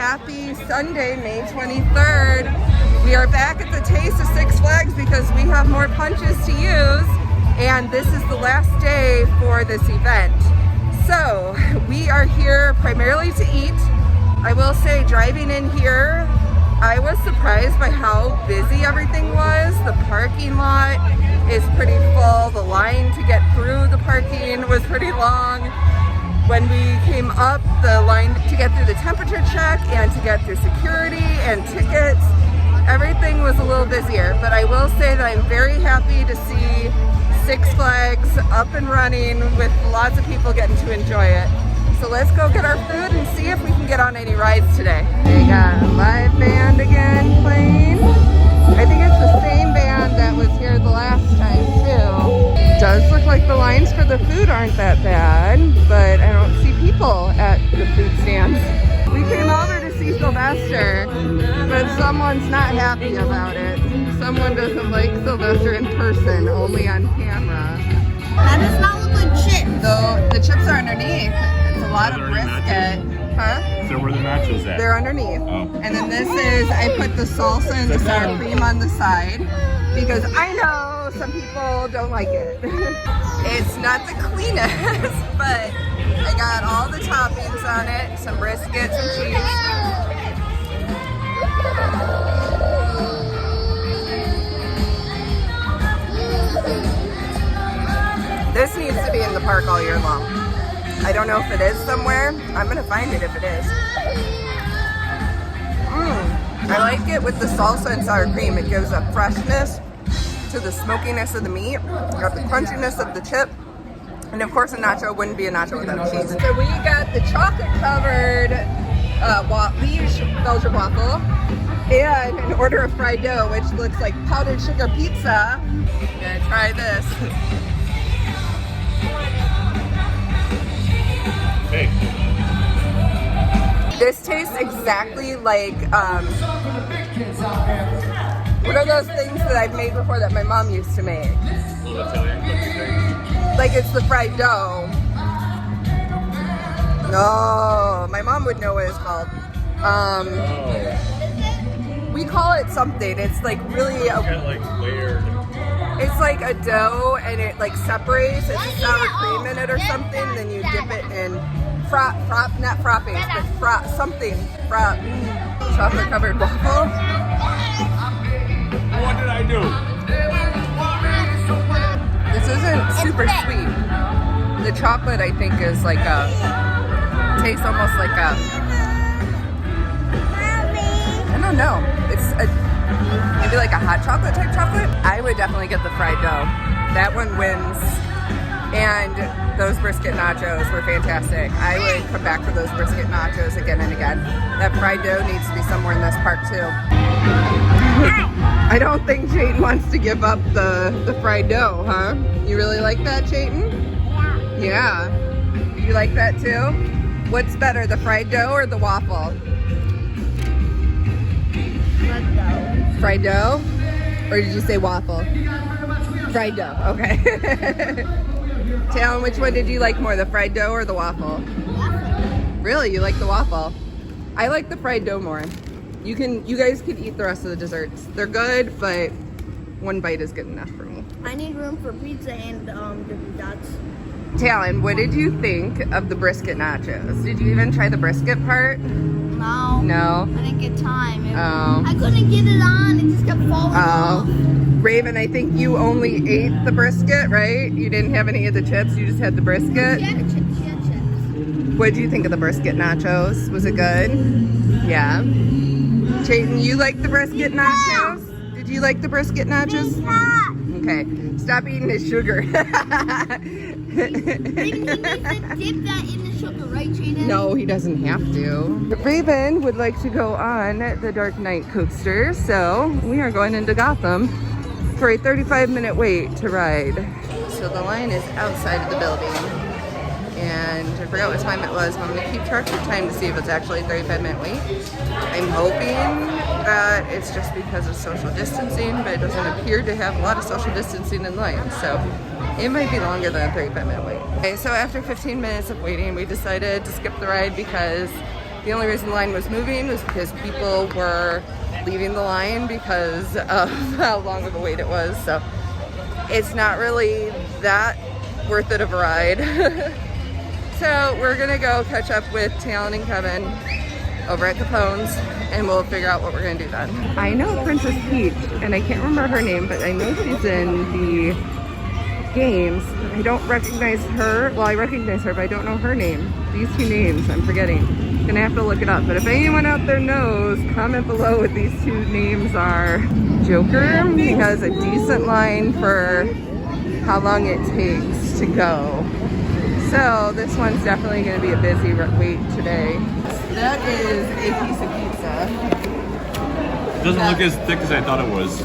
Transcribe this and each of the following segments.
happy Sunday, May 23rd. We are back at the Taste of Six Flags because we have more punches to use, and this is the last day for this event. So we are here primarily to eat. I will say, driving in here, I was surprised by how busy everything was. The parking lot is pretty full. The line to get through the parking was pretty long. When we came up, the line to get through the temperature check and to get through security and tickets, everything was a little busier. But I will say that I'm very happy to see Six Flags up and running with lots of people getting to enjoy it. So let's go get our food and see if we can get on any rides today. They got a live band again playing. I think it's the same band that was here the last time too. Does look like the lines for the food aren't that bad, but I don't see people at the food stands. We came over to see Sylvester, but someone's not happy about it. Someone doesn't like Sylvester in person, only on camera. That does not look like chips. Though the chips are underneath. It's a lot of brisket. Huh? So where are the nachos at? They're underneath. Oh. And then this is, I put the salsa and the sour cream on the side because I know some people don't like it. It's not the cleanest, but I got all the toppings on it. Some brisket, some cheese. This needs to be in the park all year long. I don't know if it is somewhere. I'm gonna find it if it is. I like it with the salsa and sour cream. It gives a freshness to the smokiness of the meat. Got the crunchiness of the chip. And of course a nacho wouldn't be a nacho without cheese. So we got the chocolate covered Liege Belgian waffle and an order of fried dough, which looks like powdered sugar pizza. I'm gonna try this. Hey. This tastes exactly like, what are those things that I've made before that my mom used to make? Little Italian cookie thing. Like it's the fried dough. No, my mom would know what it's called. We call it something. It's like really, Like layered. it's like a dough and it like separates. It's a sour cream in it or something. Then you dip it in not frappes, but something. Chocolate covered waffle. What did I do? This isn't super sweet. The chocolate I think is like tastes almost like I don't know. It's maybe like a hot chocolate type chocolate. I would definitely get the fried dough. That one wins. And those brisket nachos were fantastic. I would come back for those brisket nachos again and again. That fried dough needs to be somewhere in this park too. I don't think Chayton wants to give up the fried dough, huh? You really like that, Chayton? Yeah. Yeah. You like that too? What's better, the fried dough or the waffle? Fried dough. Fried dough? Or did you say waffle? Fried dough, okay. Talon, which one did you like more, the fried dough or the waffle? Really, you like the waffle? I like the fried dough more. You guys can eat the rest of the desserts. They're good, but one bite is good enough for me. I need room for pizza and Dippin' Dots. Talon, what did you think of the brisket nachos? Did you even try the brisket part? No. No? I didn't get time. Oh. I couldn't get it on. It just kept falling off. Raven, I think you only ate the brisket, right? You didn't have any of the chips, you just had the brisket? She had chips. She had chips. What did you think of the brisket nachos? Was it good? Yeah. Chayton, you like the brisket nachos? Did you like the brisket nachos? Okay, stop eating his sugar. Raven, he needs to dip that in the sugar, right, Jaden? No, he doesn't have to. Raven would like to go on the Dark Knight coaster, so we are going into Gotham for a 35-minute wait to ride. So the line is outside of the building, and I forgot what time it was, but I'm gonna keep track of time to see if it's actually a 35-minute wait. I'm hoping that it's just because of social distancing, but it doesn't appear to have a lot of social distancing in line, so it might be longer than a 35-minute wait. Okay, so after 15 minutes of waiting, we decided to skip the ride because The only reason the line was moving was because people were leaving the line because of how long of a wait it was. So it's not really that worth it of a ride. So we're gonna go catch up with Talon and Kevin over at Capone's, and we'll figure out what we're gonna do then. I know Princess Peach, and I can't remember her name, but I know she's in the games. I don't recognize her. Well, I recognize her, but I don't know her name. These two names, I'm forgetting. Gonna have to look it up. But if anyone out there knows, comment below what these two names are. Joker, he has a decent line for how long it takes to go. So this one's definitely gonna be a busy wait today. That is a piece of pizza. It doesn't look as thick as I thought it was.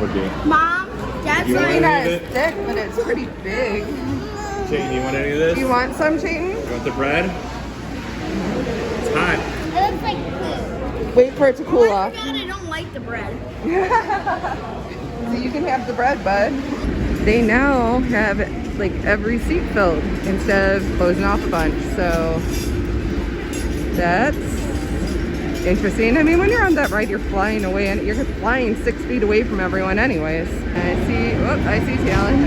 Would be. Mom, Dad's You want It's like, not any as of it? thick, but it's pretty big. Chayton, you want any of this? You want some, Chayton? You want the bread? It's hot. it looks like food. Wait for it to cool Oh my off. God, I don't like the bread. So you can have the bread, bud. They now have like every seat filled instead of closing off a bunch. So that's interesting. I mean, when you're on that ride, you're flying away and you're flying 6 feet away from everyone anyways. I see Talon.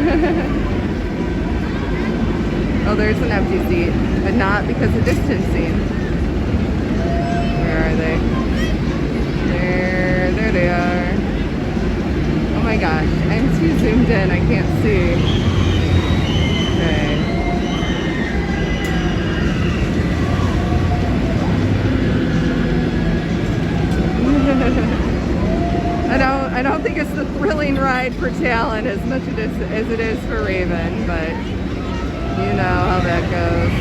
Oh, there's an empty seat, but not because of distancing. Where are they? There they are. Oh my gosh, I'm too zoomed in, I can't see. Okay. I don't think it's the thrilling ride for Talon as much as it is for Raven, but you know how that goes.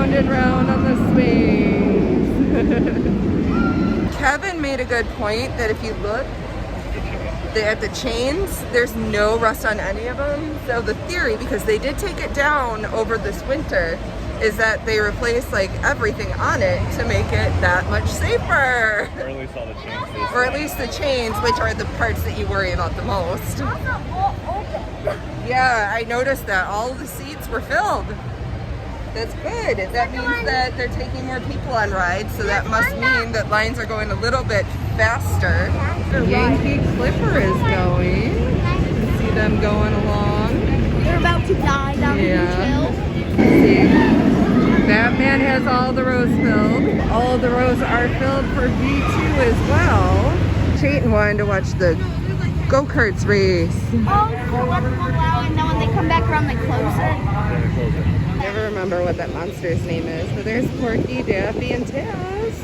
And round on the swings. Kevin made a good point that if you look at the chains, there's no rust on any of them. So the theory, because they did take it down over this winter, is that they replaced like everything on it to make it that much safer. Or at least all the chains. Or at least the chains, which are the parts that you worry about the most. Yeah, I noticed that all of the seats were filled. That's good. That means that they're taking more people on rides, so that must mean that lines are going a little bit faster. Yankee Clipper is going. You can see them going along. They're about to die down in the hill. See? Batman has all the rows filled. All of the rows are filled for V2 as well. Chayton wanted to watch the go-karts race. Oh, so let them allow it, and then when they come back around, they close it. Never remember what that monster's name is, but there's Porky, Daffy, and Taz.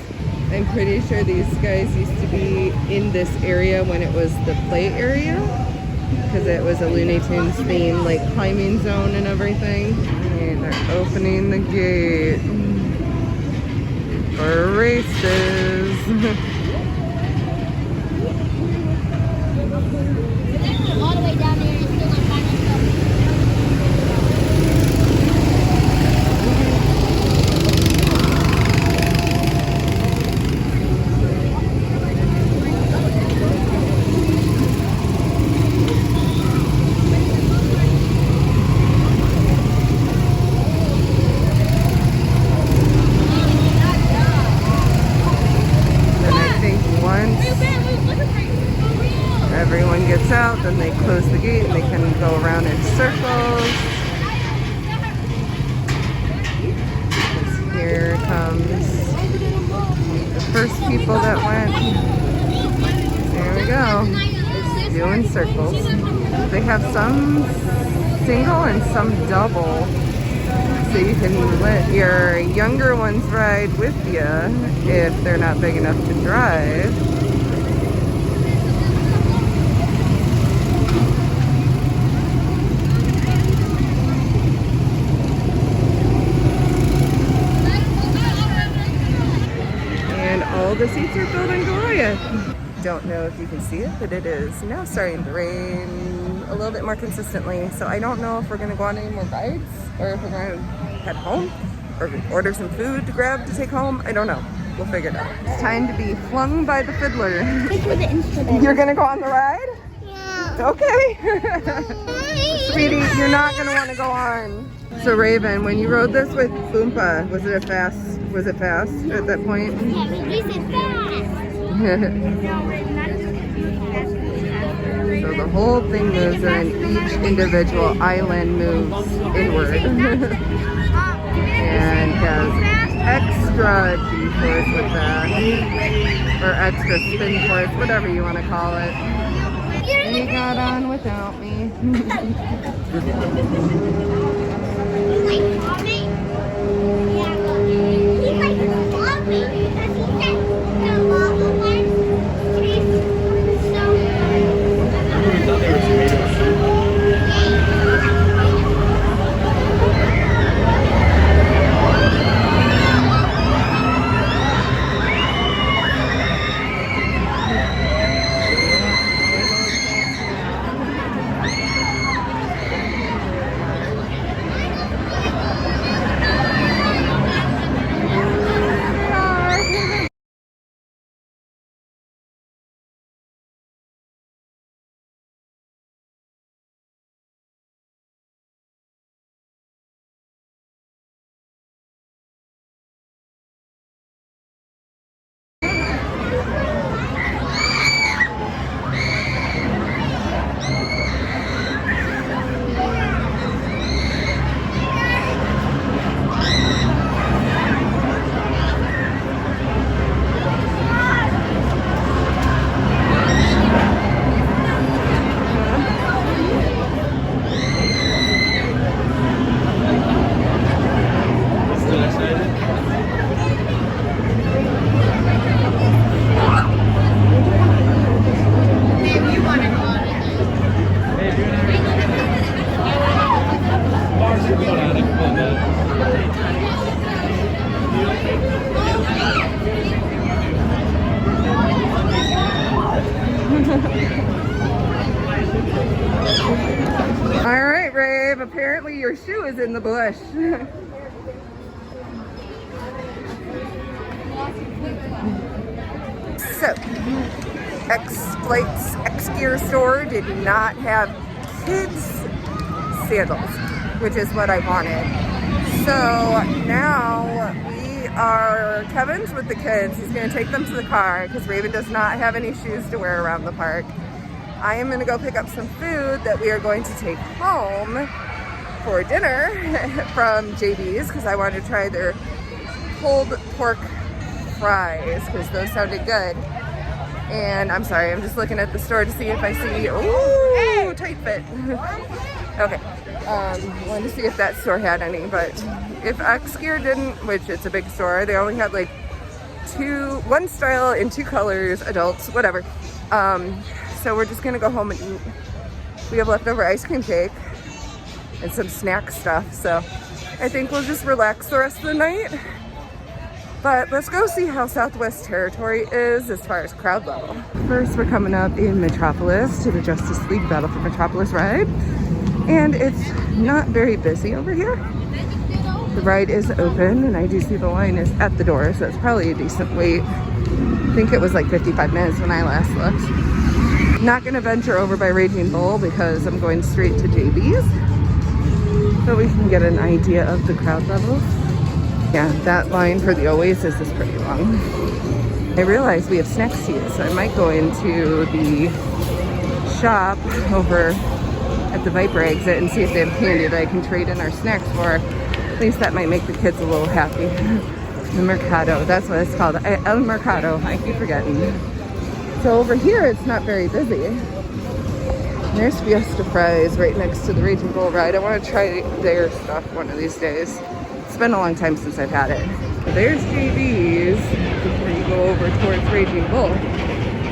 I'm pretty sure these guys used to be in this area when it was the play area, because it was a Looney Tunes themed like climbing zone and everything. And they're opening the gate for races. All the way down there, it's still like final stuff. Everyone gets out, then they close the gate and they can go around in circles. Here comes the first people that went. There we go. Doing circles. They have some single and some double. So you can let your younger ones ride with you if they're not big enough to drive. All the seats are filled in Goliath. Don't know if you can see it, but it is now starting to rain a little bit more consistently. So I don't know if we're gonna go on any more rides or if we're gonna head home or order some food to grab to take home. I don't know. We'll figure it out. It's time to be flung by the fiddler. Which were the instruments? You're gonna go on the ride? Yeah. Okay. Sweetie, you're not gonna want to go on. So Raven, when you rode this with Boompa, was it fast at that point? Yeah, but you said fast. So the whole thing moves and each individual island moves inward. And has extra G-force with that. Or extra spin force, whatever you want to call it. And he got on without me. All right, Rave, apparently your shoe is in the bush. So, X-Flight's X-Gear store did not have kids sandals, which is what I wanted. So now Kevin's with the kids. He's gonna take them to the car because Raven does not have any shoes to wear around the park. I am gonna go pick up some food that we are going to take home for dinner from JB's because I wanted to try their pulled pork fries because those sounded good. And I'm sorry, I'm just looking at the store to see if I see, ooh, tight fit. Okay, wanted to see if that store had any, but if X-Gear didn't, which it's a big store, they only had like one style in 2 colors, adults, whatever. So we're just gonna go home and eat. We have leftover ice cream cake and some snack stuff, so I think we'll just relax the rest of the night. But let's go see how Southwest Territory is as far as crowd level. First, we're coming up in Metropolis to the Justice League Battle for Metropolis ride. And it's not very busy over here. The ride is open, and I do see the line is at the door, so it's probably a decent wait. I think it was like 55 minutes when I last looked. Not gonna venture over by Raging Bull because I'm going straight to JB's. So we can get an idea of the crowd levels. Yeah, that line for the Oasis is pretty long. I realize we have snacks to use, so I might go into the shop over at the Viper exit and see if they have candy that I can trade in our snacks for. At least that might make the kids a little happy. The Mercado, that's what it's called. El Mercado, I keep forgetting. So over here, it's not very busy. There's Fiesta Fries right next to the Raging Bull ride. I want to try their stuff one of these days. It's been a long time since I've had it. There's JB's before you go over towards Raging Bull.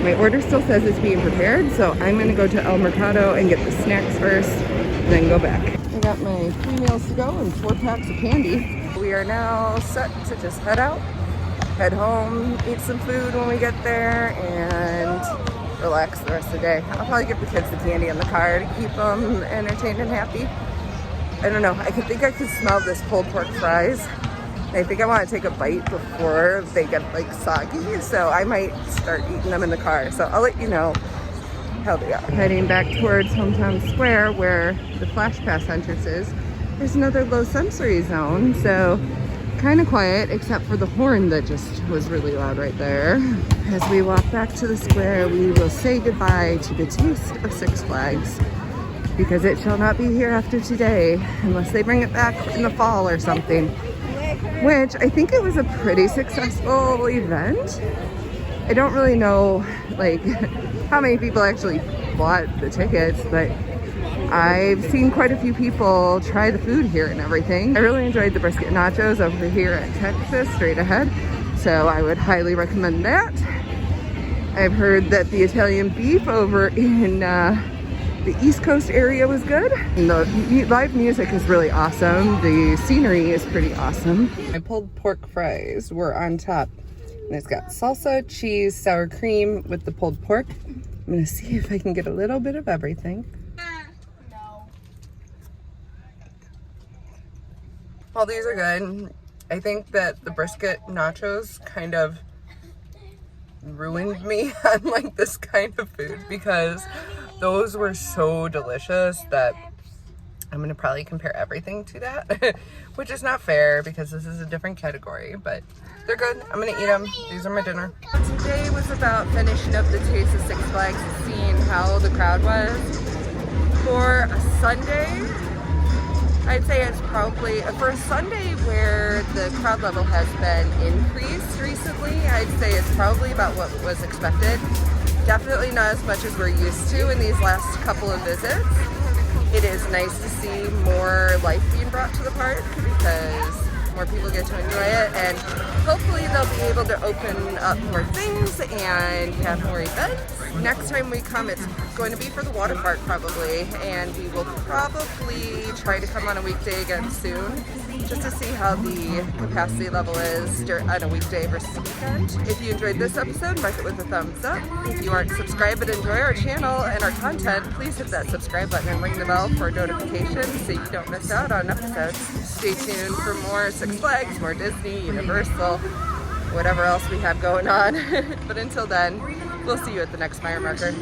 My order still says it's being prepared, so I'm gonna go to El Mercado and get the snacks first, and then go back. I got my 3 meals to go and 4 packs of candy. We are now set to just head out, head home, eat some food when we get there, and relax the rest of the day. I'll probably give the kids the candy in the car to keep them entertained and happy. I don't know, I think I could smell this pulled pork fries I think I want to take a bite before they get like soggy, so I might start eating them in the car. So I'll let you know how they are. Heading back towards Hometown Square where the Flash Pass entrance is. There's another low sensory zone, so kind of quiet except for the horn that just was really loud right there. As we walk back to the square, we will say goodbye to the taste of Six Flags because it shall not be here after today unless they bring it back in the fall or something, which I think it was a pretty successful event. I don't really know like how many people actually bought the tickets, but I've seen quite a few people try the food here and everything. I really enjoyed the Brisket Nachos over here at Texas, straight ahead. So I would highly recommend that. I've heard that the Italian beef over in the East Coast area was good. And the live music is really awesome. The scenery is pretty awesome. My pulled pork fries were on top. And it's got salsa, cheese, sour cream with the pulled pork. I'm gonna see if I can get a little bit of everything. No. Well, these are good. I think that the brisket nachos kind of ruined me on like this kind of food because those were so delicious that I'm gonna probably compare everything to that, which is not fair because this is a different category, but they're good. I'm gonna eat them. These are my dinner. Today was about finishing up the Taste of Six Flags and seeing how the crowd was. For a Sunday, I'd say it's probably, for a Sunday where the crowd level has been increased recently, I'd say it's probably about what was expected. Definitely not as much as we're used to in these last couple of visits. It is nice to see more life being brought to the park because more people get to enjoy it, and hopefully they'll be able to open up more things and have more events. Next time we come, it's going to be for the water park probably, and we will probably try to come on a weekday again soon just to see how the capacity level is on a weekday versus a weekend. If you enjoyed this episode, mark it with a thumbs up. If you aren't subscribed but enjoy our channel and our content, please hit that subscribe button and ring the bell for notifications so you don't miss out on episodes. Stay tuned for more Six Flags, more Disney, Universal, whatever else we have going on. But until then, we'll see you at the next Meyer marker.